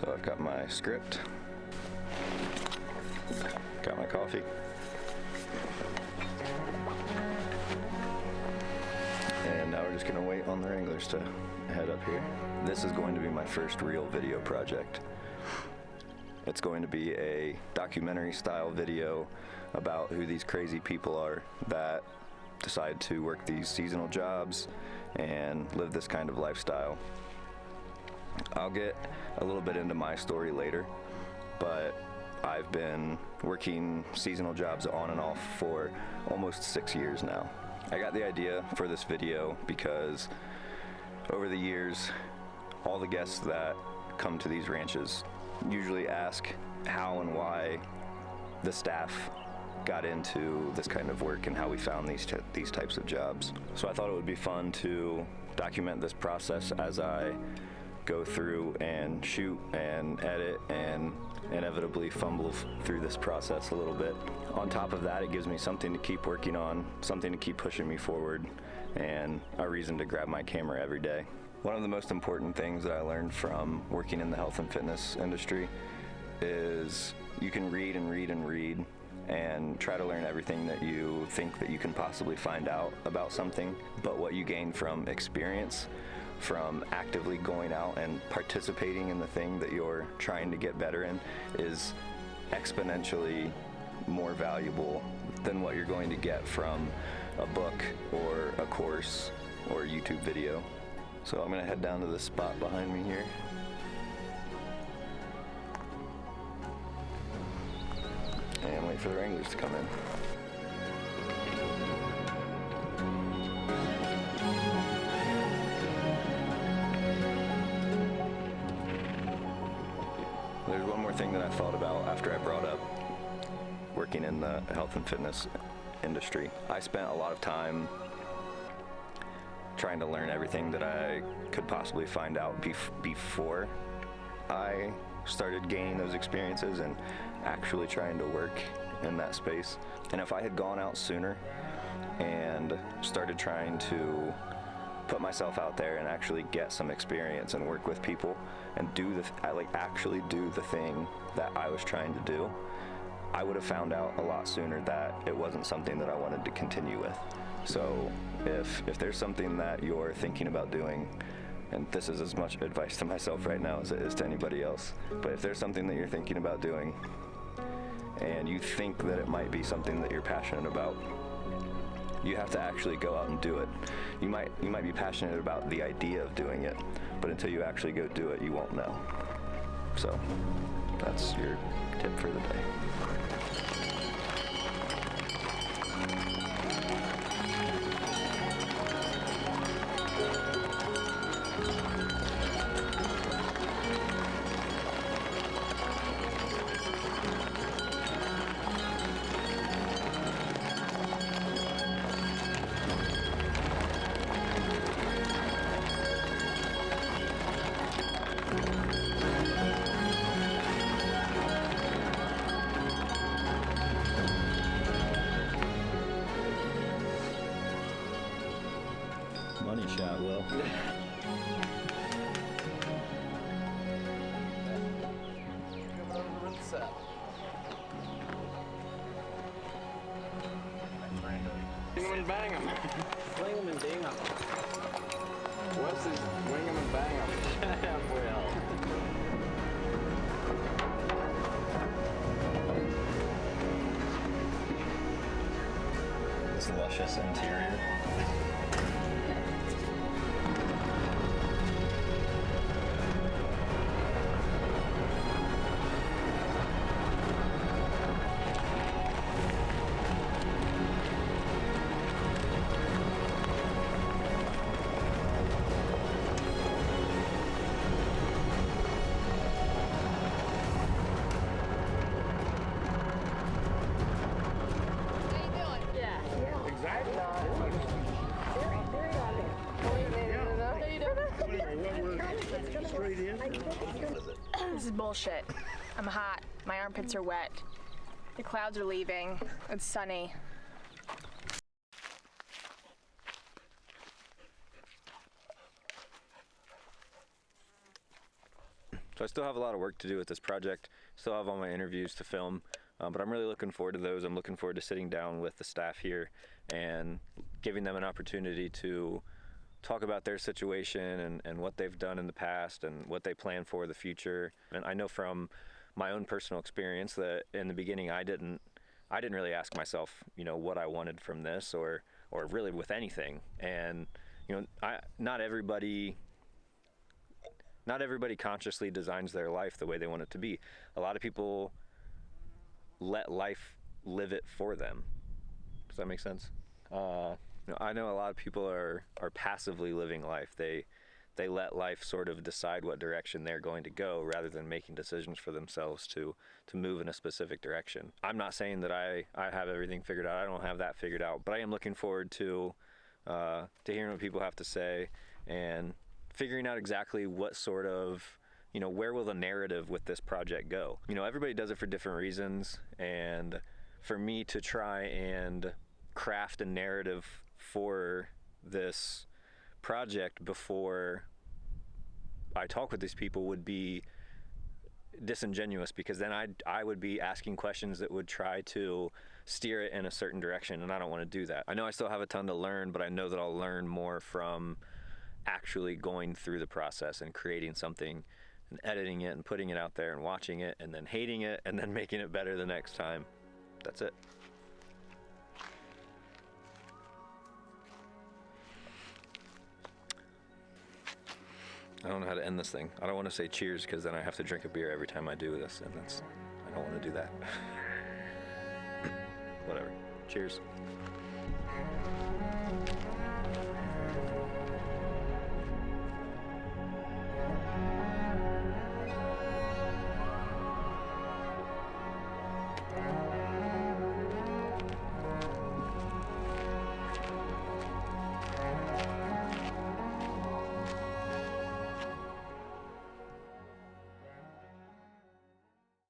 So I've got my script, got my coffee, and now we're just gonna wait on the Wranglers to head up here. This is going to be my first real video project. It's going to be a documentary style video about who these crazy people are that decide to work these seasonal jobs and live this kind of lifestyle. I'll get a little bit into my story later, but I've been working seasonal jobs on and off for almost 6 years now. I got the idea for this video because over the years, all the guests that come to these ranches usually ask how and why the staff got into this kind of work and how we found these types of jobs. So I thought it would be fun to document this process as I go through and shoot and edit and inevitably fumble through this process a little bit. On top of that, it gives me something to keep working on, something to keep pushing me forward, and a reason to grab my camera every day. One of the most important things that I learned from working in the health and fitness industry is you can read and read and read and try to learn everything that you think that you can possibly find out about something, but what you gain from experience, from actively going out and participating in the thing that you're trying to get better in, is exponentially more valuable than what you're going to get from a book or a course or a YouTube video. So I'm gonna head down to this spot behind me here. And wait for the Wranglers to come in. There's one more thing that I thought about after I brought up working in the health and fitness industry. I spent a lot of time trying to learn everything that I could possibly find out before I started gaining those experiences and actually trying to work in that space. And if I had gone out sooner and started trying to put myself out there and actually get some experience and work with people and actually do the thing that I was trying to do, I would have found out a lot sooner that it wasn't something that I wanted to continue with. So if there's something that you're thinking about doing, and this is as much advice to myself right now as it is to anybody else, but if there's something that you're thinking about doing and you think that it might be something that you're passionate about, you have to actually go out and do it. You might be passionate about the idea of doing it, but until you actually go do it, you won't know. So that's your tip for the day. Money shot, Will. Swing 'em and bang 'em. Swing 'em and ding 'em. Wes is wing 'em and bang 'em. Will. This luscious interior. This is bullshit. I'm hot. My armpits are wet. The clouds are leaving. It's sunny. So I still have a lot of work to do with this project. Still have all my interviews to film, but I'm really looking forward to those. I'm looking forward to sitting down with the staff here and giving them an opportunity to talk about their situation and what they've done in the past and what they plan for the future. And I know from my own personal experience that in the beginning I didn't really ask myself, what I wanted from this or really with anything. And not everybody consciously designs their life the way they want it to be. A lot of people let life live it for them. Does that make sense? I know a lot of people are passively living life. They let life sort of decide what direction they're going to go rather than making decisions for themselves to move in a specific direction. I'm not saying that I have everything figured out. I don't have that figured out, but I am looking forward to hearing what people have to say and figuring out exactly what sort of, where will the narrative with this project go. Everybody does it for different reasons, and for me to try and craft a narrative for this project before I talk with these people would be disingenuous, because then I would be asking questions that would try to steer it in a certain direction, and I don't want to do that. I know I still have a ton to learn, but I know that I'll learn more from actually going through the process and creating something and editing it and putting it out there and watching it and then hating it and then making it better the next time. That's it. I don't know how to end this thing. I don't want to say cheers because then I have to drink a beer every time I do this, and I don't want to do that. Whatever. Cheers.